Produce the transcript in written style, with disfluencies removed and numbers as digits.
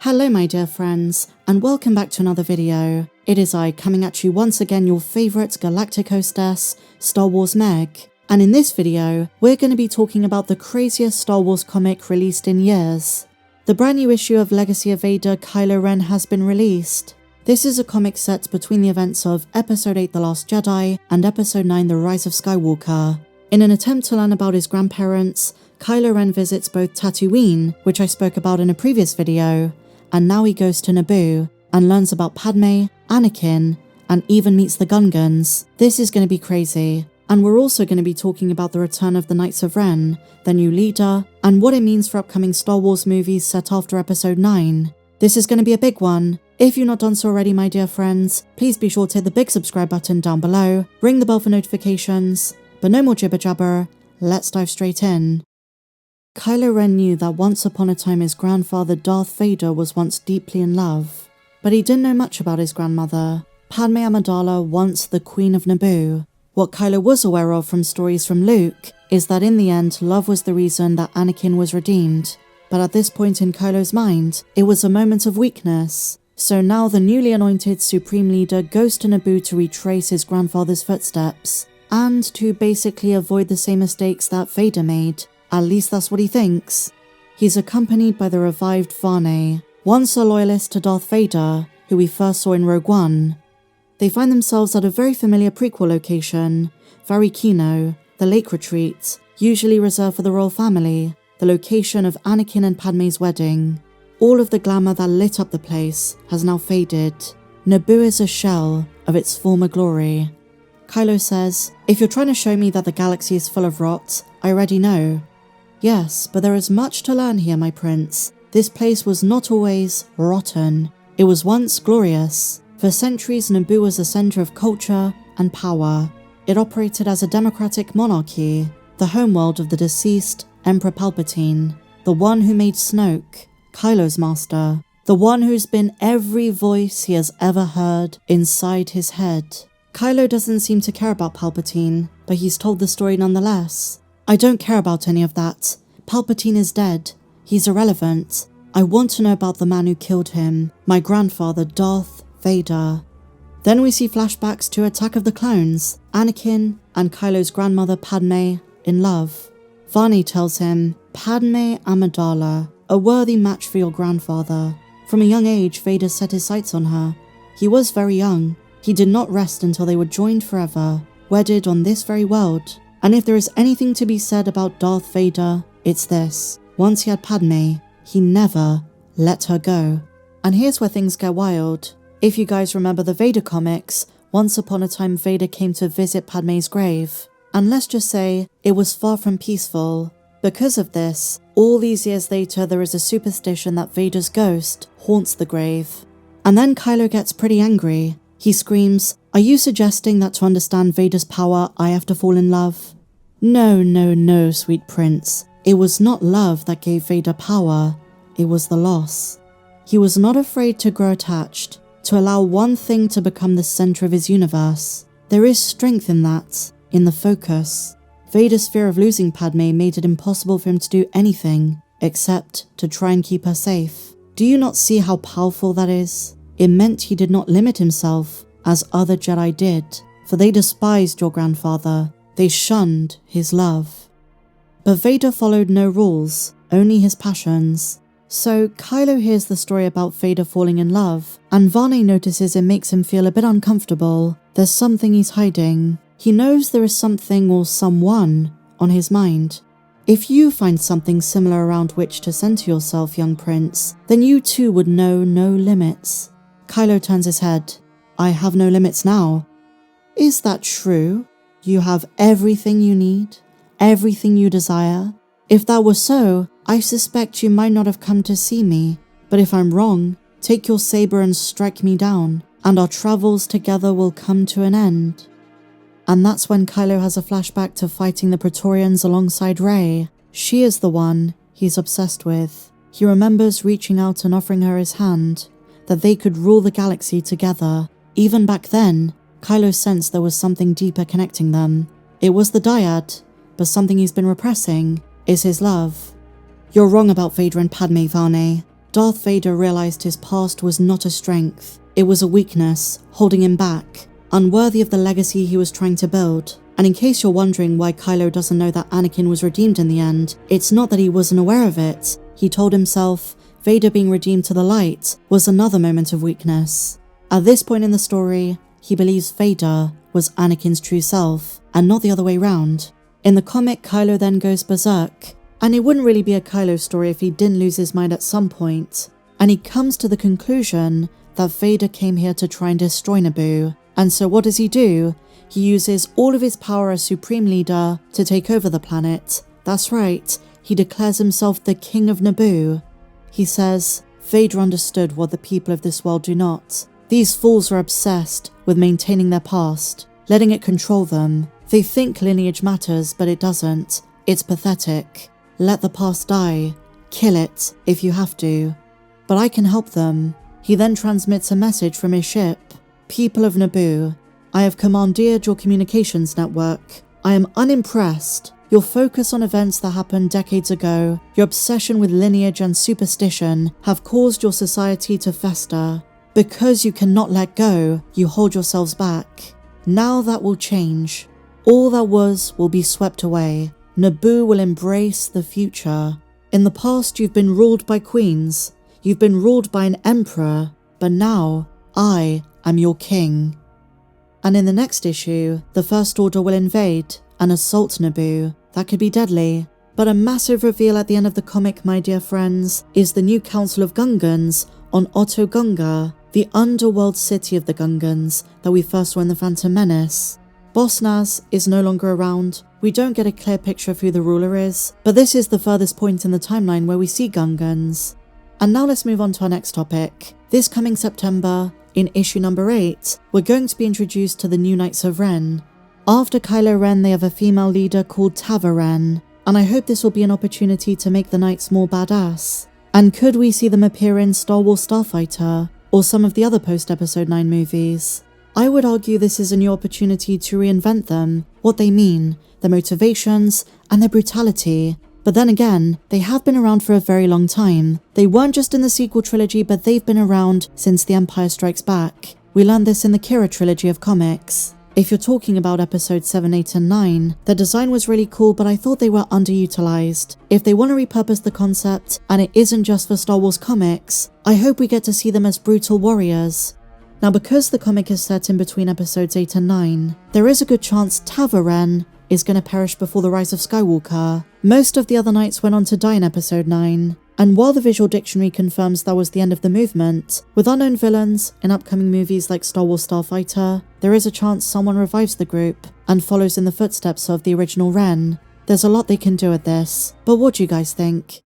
Hello my dear friends, and welcome back to another video. It is I coming at you once again, your favourite galactic hostess, Star Wars Meg. And in this video, we're going to be talking about the craziest Star Wars comic released in years. The brand new issue of Legacy of Vader Kylo Ren has been released. This is a comic set between the events of Episode 8 The Last Jedi and Episode 9 The Rise of Skywalker. In an attempt to learn about his grandparents, Kylo Ren visits both Tatooine, which I spoke about in a previous video, and now he goes to Naboo and learns about Padmé, Anakin, and even meets the Gungans. This is going to be crazy. And we're also going to be talking about the return of the Knights of Ren, their new leader, and what it means for upcoming Star Wars movies set after Episode 9. This is going to be a big one. If you've not done so already, my dear friends, please be sure to hit the big subscribe button down below, ring the bell for notifications, but no more jibber jabber, let's dive straight in. Kylo Ren knew that once upon a time his grandfather Darth Vader was once deeply in love, but he didn't know much about his grandmother, Padmé Amidala, once the Queen of Naboo. What Kylo was aware of from stories from Luke is that in the end, love was the reason that Anakin was redeemed. But at this point in Kylo's mind, it was a moment of weakness. So now the newly anointed Supreme Leader goes to Naboo to retrace his grandfather's footsteps, and to basically avoid the same mistakes that Vader made. At least that's what he thinks. He's accompanied by the revived Padmé, once a loyalist to Darth Vader, who we first saw in Rogue One. They find themselves at a very familiar prequel location, Varikino, the lake retreat, usually reserved for the royal family, the location of Anakin and Padmé's wedding. All of the glamour that lit up the place has now faded. Naboo is a shell of its former glory. Kylo says, "If you're trying to show me that the galaxy is full of rot, I already know." Yes, but there is much to learn here, my prince. This place was not always rotten. It was once glorious. For centuries, Naboo was a center of culture and power. It operated as a democratic monarchy, the homeworld of the deceased Emperor Palpatine, the one who made Snoke, Kylo's master, the one who's been every voice he has ever heard inside his head. Kylo doesn't seem to care about Palpatine, but he's told the story nonetheless. "I don't care about any of that. Palpatine is dead. He's irrelevant. I want to know about the man who killed him, my grandfather Darth Vader." Then we see flashbacks to Attack of the Clones, Anakin and Kylo's grandmother Padmé in love. Vani tells him, "Padmé Amidala, a worthy match for your grandfather." From a young age, Vader set his sights on her. He was very young. He did not rest until they were joined forever, wedded on this very world. And if there is anything to be said about Darth Vader, it's this. Once he had Padmé, he never let her go. And here's where things get wild. If you guys remember the Vader comics, once upon a time Vader came to visit Padmé's grave. And let's just say, it was far from peaceful. Because of this, all these years later there is a superstition that Vader's ghost haunts the grave. And then Kylo gets pretty angry. He screams, "Are you suggesting that to understand Vader's power, I have to fall in love?" No, no, no, sweet prince. It was not love that gave Vader power. It was the loss. He was not afraid to grow attached, to allow one thing to become the center of his universe. There is strength in that, in the focus. Vader's fear of losing Padmé made it impossible for him to do anything except to try and keep her safe. Do you not see how powerful that is? It meant he did not limit himself, as other Jedi did, for they despised your grandfather. They shunned his love. But Vader followed no rules, only his passions. So Kylo hears the story about Vader falling in love, and Vani notices it makes him feel a bit uncomfortable. There's something he's hiding. He knows there is something or someone on his mind. If you find something similar around which to center yourself, young prince, then you too would know no limits. Kylo turns his head. "I have no limits now." "Is that true? You have everything you need? Everything you desire? If that were so, I suspect you might not have come to see me. But if I'm wrong, take your saber and strike me down, and our travels together will come to an end." And that's when Kylo has a flashback to fighting the Praetorians alongside Rey. She is the one he's obsessed with. He remembers reaching out and offering her his hand, that they could rule the galaxy together. Even back then, Kylo sensed there was something deeper connecting them. It was the dyad, but something he's been repressing is his love. "You're wrong about Vader and Padmé, Vani. Darth Vader realized his past was not a strength. It was a weakness, holding him back, unworthy of the legacy he was trying to build. And in case you're wondering why Kylo doesn't know that Anakin was redeemed in the end, it's not that he wasn't aware of it. He told himself Vader being redeemed to the light was another moment of weakness. At this point in the story, he believes Vader was Anakin's true self, and not the other way round. In the comic, Kylo then goes berserk, and it wouldn't really be a Kylo story if he didn't lose his mind at some point. And he comes to the conclusion that Vader came here to try and destroy Naboo. And so what does he do? He uses all of his power as Supreme Leader to take over the planet. That's right, he declares himself the King of Naboo. He says, Vader understood what the people of this world do not. These fools are obsessed with maintaining their past, letting it control them. They think lineage matters, but it doesn't. It's pathetic. Let the past die. Kill it, if you have to. But I can help them. He then transmits a message from his ship. People of Naboo, I have commandeered your communications network. I am unimpressed. Your focus on events that happened decades ago, your obsession with lineage and superstition have caused your society to fester. Because you cannot let go, you hold yourselves back. Now that will change. All that was will be swept away. Naboo will embrace the future. In the past, you've been ruled by queens. You've been ruled by an emperor. But now, I am your king. And in the next issue, the First Order will invade and assault Naboo. That could be deadly. But a massive reveal at the end of the comic, my dear friends, is the new Council of Gungans on Otto Gunga, the underworld city of the Gungans that we first saw in The Phantom Menace. Boss Nass is no longer around. We don't get a clear picture of who the ruler is, but this is the furthest point in the timeline where we see Gungans. And now let's move on to our next topic. This coming September, in issue number 8, we're going to be introduced to the new Knights of Ren. After Kylo Ren, they have a female leader called Tava Ren, and I hope this will be an opportunity to make the Knights more badass. And could we see them appear in Star Wars Starfighter, or some of the other post-Episode 9 movies? I would argue this is a new opportunity to reinvent them, what they mean, their motivations, and their brutality. But then again, they have been around for a very long time. They weren't just in the sequel trilogy, but they've been around since The Empire Strikes Back. We learned this in the Kira trilogy of comics. If you're talking about episodes 7, 8, and 9, the design was really cool, but I thought they were underutilized. If they want to repurpose the concept, and it isn't just for Star Wars comics, I hope we get to see them as brutal warriors. Now, because the comic is set in between episodes 8 and 9, there is a good chance Tava Ren is going to perish before the rise of Skywalker. Most of the other knights went on to die in episode 9, and while the visual dictionary confirms that was the end of the movement, with unknown villains in upcoming movies like Star Wars Starfighter, there is a chance someone revives the group and follows in the footsteps of the original Ren. There's a lot they can do with this, but what do you guys think?